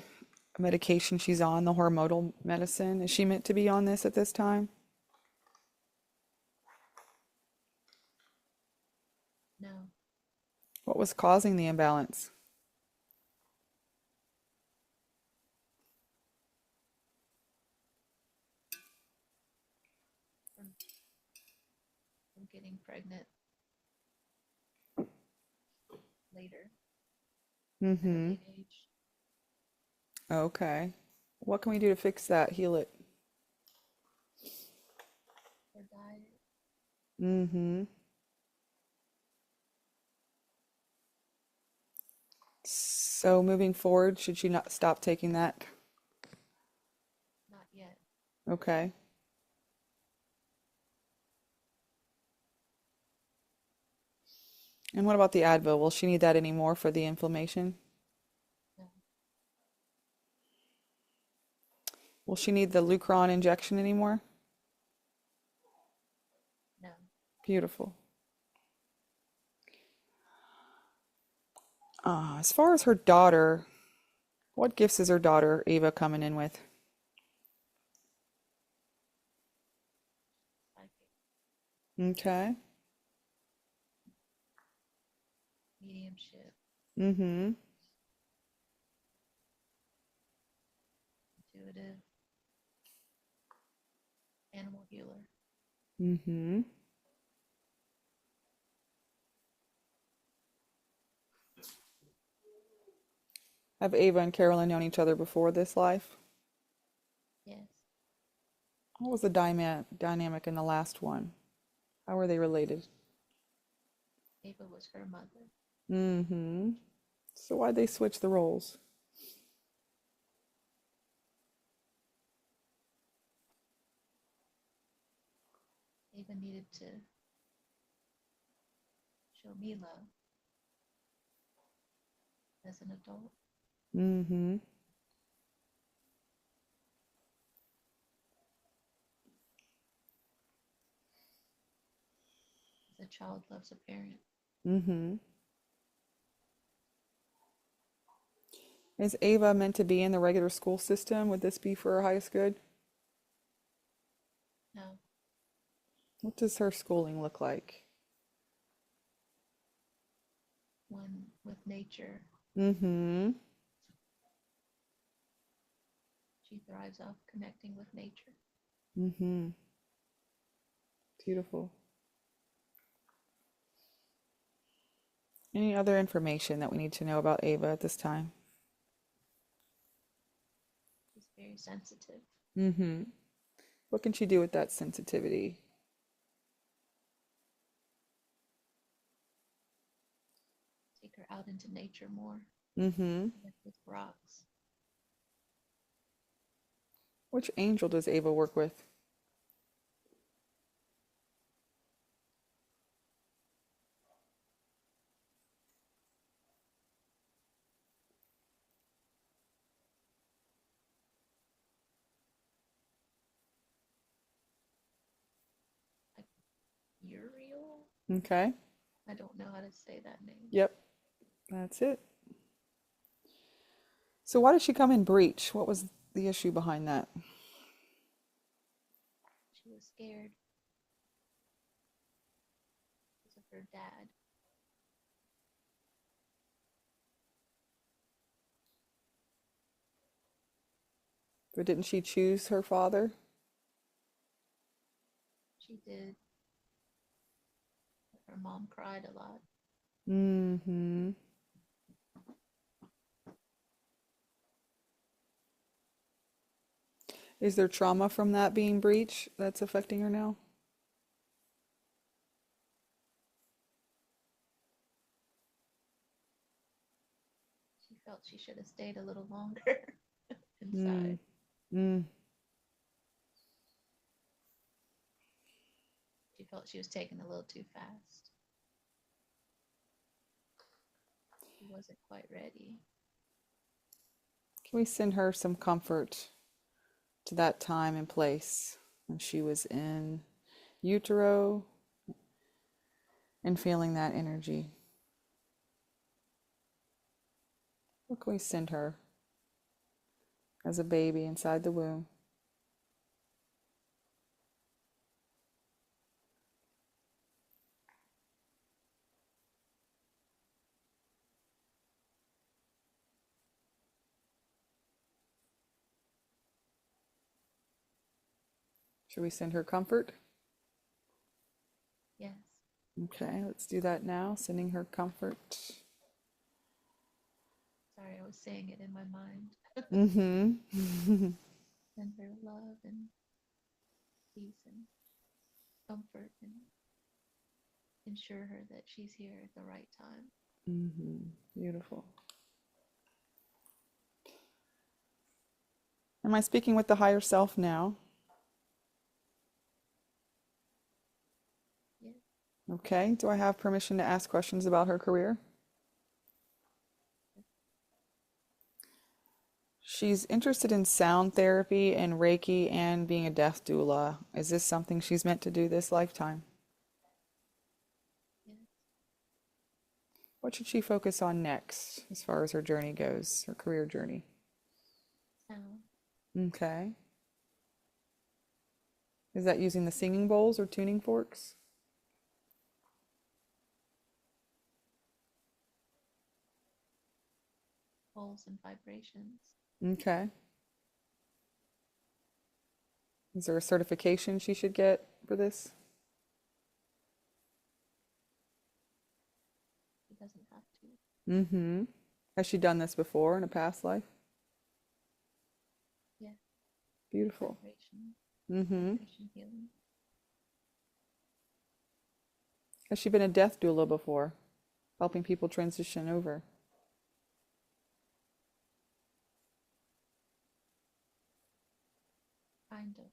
medication she's on, the hormonal medicine. Is she meant to be on this at this time? No, What was causing the imbalance? from, from getting pregnant later at a Mm-hmm. late age. Okay. What can we do to fix that, heal it? Her diet. Mm-hmm. So moving forward, should she not stop taking that? Not yet. Okay. And what about the Advil? Will she need that anymore for the inflammation? No, Will she need the Lucron injection anymore? no. Beautiful. As far as her daughter, what gifts is her daughter, Ava, coming in with? Psychic. Okay. Mediumship. Mm-hmm. Intuitive. Animal healer. Mm-hmm. Have Ava and Carolyn known each other before this life? Yes. What was the dynamic in the last one? How were they related? Ava was her mother. Mm-hmm. So why'd they switch the roles? Ava needed to show me love as an adult. Mm-hmm. As a child loves a parent. Mm-hmm. Is Ava meant to be in the regular school system? Would this be for her highest good? No, What does her schooling look like? one with nature. Mm-hmm. She thrives off connecting with nature. Mm-hmm. Beautiful. Any other information that we need to know about Ava at this time? She's very sensitive. Mm-hmm. What can she do with that sensitivity? Take her out into nature more. Mm-hmm. Connect with rocks. Which angel does Ava work with? Like Uriel? Okay. I don't know how to say that name. Yep. That's it. So why did she come in breach? What was the issue behind that? She was scared because of her dad. But didn't she choose her father? She did. Her mom cried a lot. Mm-hmm. Is there trauma from that being breach that's affecting her now? She felt she should have stayed a little longer Mm, inside. mm, She felt she was taking a little too fast. She wasn't quite ready. Can we send her some comfort to that time and place when she was in utero and feeling that energy? What can we send her as a baby inside the womb? Should we send her comfort? Yes. Okay, let's do that now. Sending her comfort. Sorry, I was saying it in my mind. Mm-hmm. Send her love and peace and comfort and ensure her that she's here at the right time. Mm-hmm. Beautiful. Am I speaking with the higher self now? Yes. Okay. Do I have permission to ask questions about her career? She's interested in sound therapy and Reiki and being a death doula. Is this something she's meant to do this lifetime? Yes. What should she focus on next as far as her journey goes, her career journey? Sound. Okay. Is that using the singing bowls or tuning forks? Pulse and vibrations. Okay. Is there a certification she should get for this? She doesn't have to. Mm-hmm. Has she done this before in a past life? Yeah. Beautiful. Vibration. Mm-hmm. Vibration healing. Has she been a death doula before, helping people transition over? Kind of.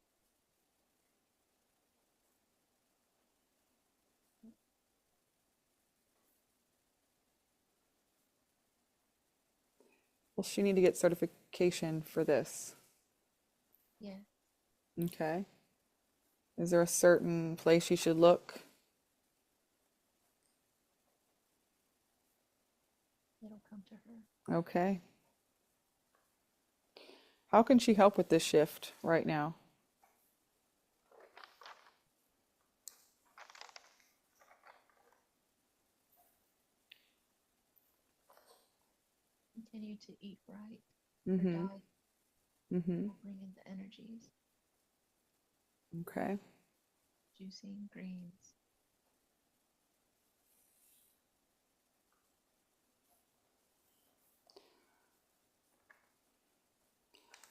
Will she need to get certification for this? Yeah. Okay. Is there a certain place she should look? It'll come to her. Okay. How can she help with this shift right now? Continue to eat right. Her Mm-hmm. diet Mm-hmm. will bring in the energies. Okay. Juicing greens.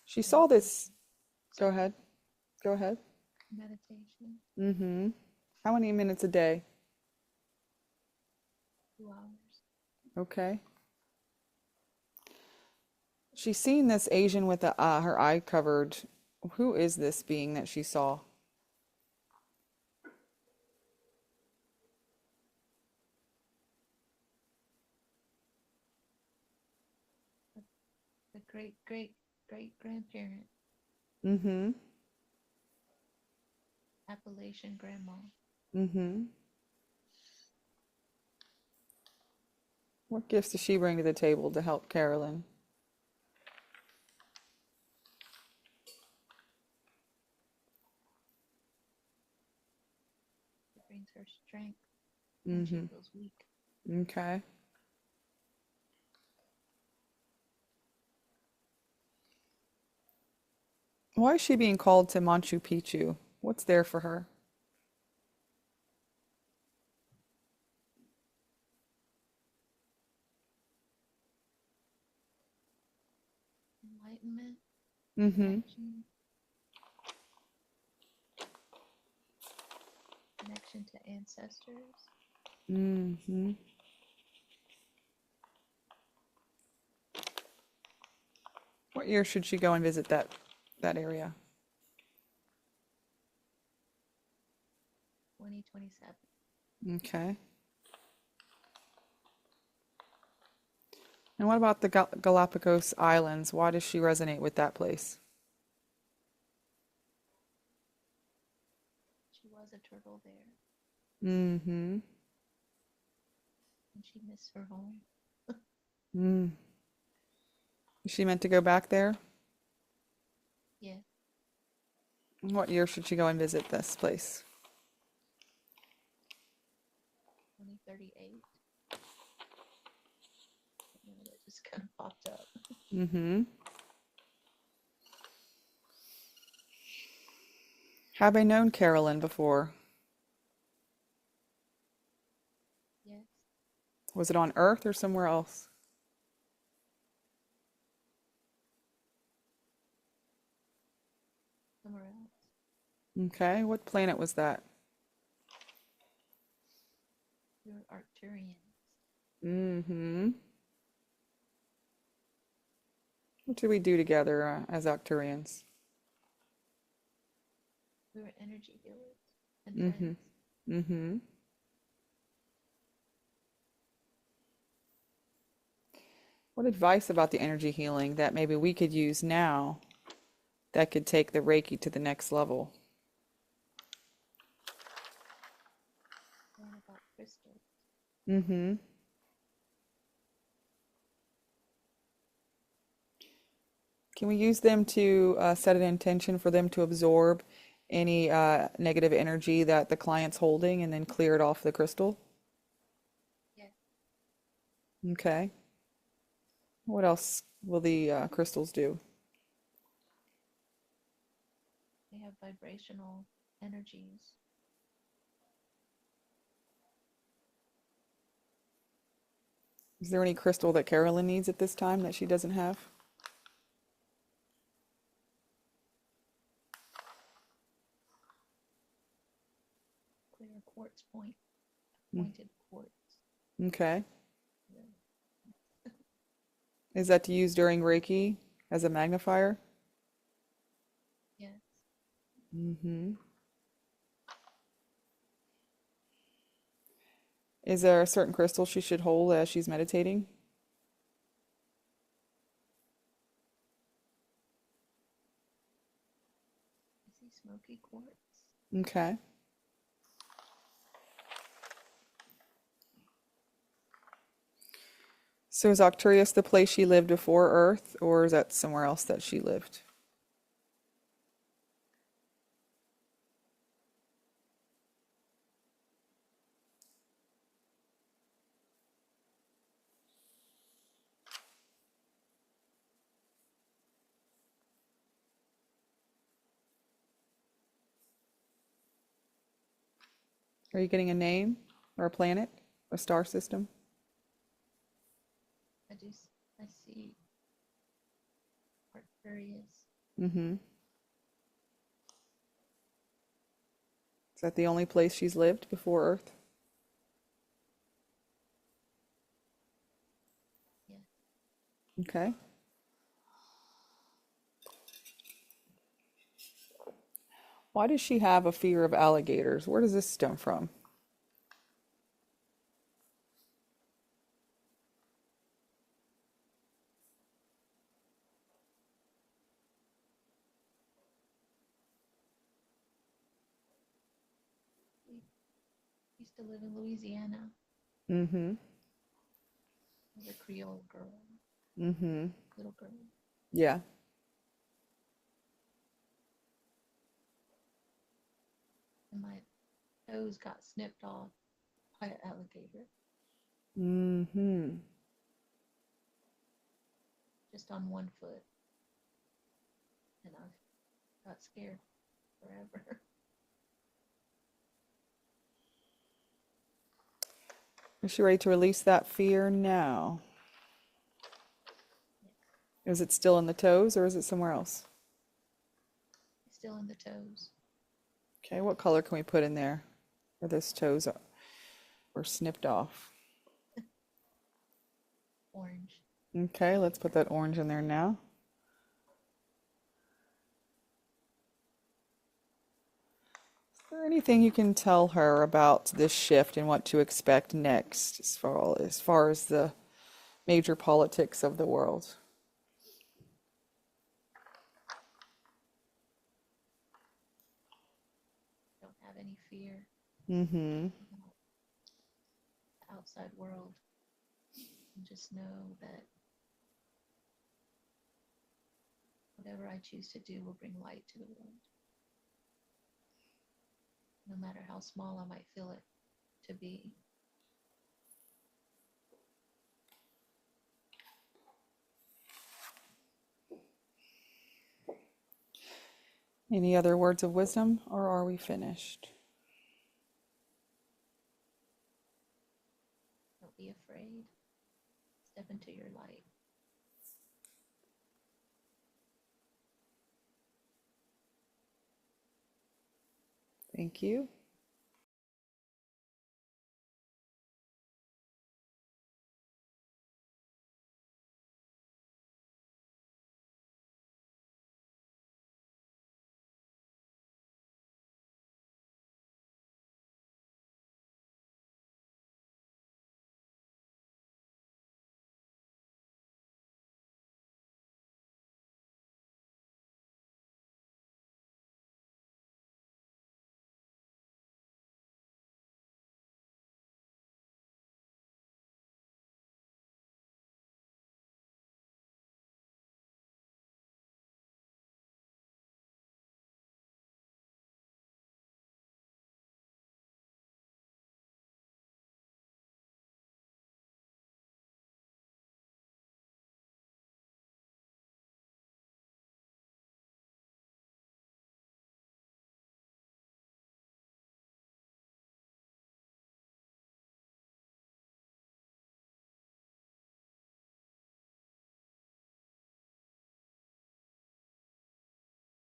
She saw this. Meditation. Go ahead. Go ahead. Meditation. Mm-hmm. How many minutes a day? 2 hours. Okay. She's seen this Asian with her eye covered. Who is this being that she saw? The great great great grandparent. Mm-hmm. Appalachian grandma. Mm-hmm. What gifts does she bring to the table to help Carolyn? It brings her strength when she Mm-hmm. feels weak. Okay. Why is she being called to Machu Picchu? What's there for her? Enlightenment. Mm-hmm. Connection. connection to ancestors. Mm-hmm. What year should she go and visit that area? 2027. Okay. And what about the Galapagos Islands? Why does she resonate with that place? She was a turtle there, Mm-hmm. and she missed her home. Mm. Is she meant to go back there? Yeah, What year should she go and visit this place? 2038. That just kind of popped up. Mm-hmm. Have I known Carolyn before? Yes, Was it on Earth or somewhere else? somewhere else. Okay. What planet was that? We were Arcturians. Mm-hmm. What did we do together as Octurians? We were energy healers and Mm-hmm. friends. Mm-hmm. What advice about the energy healing that maybe we could use now that could take the Reiki to the next level? Learn about crystals. Mm-hmm. Can we use them to set an intention for them to absorb any negative energy that the client's holding and then clear it off the crystal? Yes, Okay. What else will the crystals do? they have vibrational energies. Is there any crystal that Carolyn needs at this time that she doesn't have? Clear quartz point, Mm. pointed quartz. Okay. Yeah. Is that to use during Reiki as a magnifier? Yes, Mm-hmm. Is there a certain crystal she should hold as she's meditating? I see smoky quartz. Okay. So is Octurius the place she lived before Earth, or is that somewhere else that she lived? Are you getting a name or a planet or star system? I see Arcturus. Mm-hmm. Is that the only place she's lived before Earth? Yes, Okay. Why does she have a fear of alligators? Where does this stem from? we used to live in Louisiana Mm-hmm. as a Creole girl, Mm-hmm. little girl. Yeah. And my toes got snipped off by an alligator Mm-hmm. just on one foot. And I got scared forever. Is she ready to release that fear now? Is it still in the toes or is it somewhere else? Still in the toes. Okay, what color can we put in there? where those toes were snipped off. Orange. Okay, let's put that orange in there now. Is there anything you can tell her about this shift and what to expect next as far as the major politics of the world? Don't have any fear Mm-hmm. about the outside world. And just know that whatever I choose to do will bring light to the world. No matter how small I might feel it to be. Any other words of wisdom, or are we finished? Don't be afraid. Step into your light. Thank you.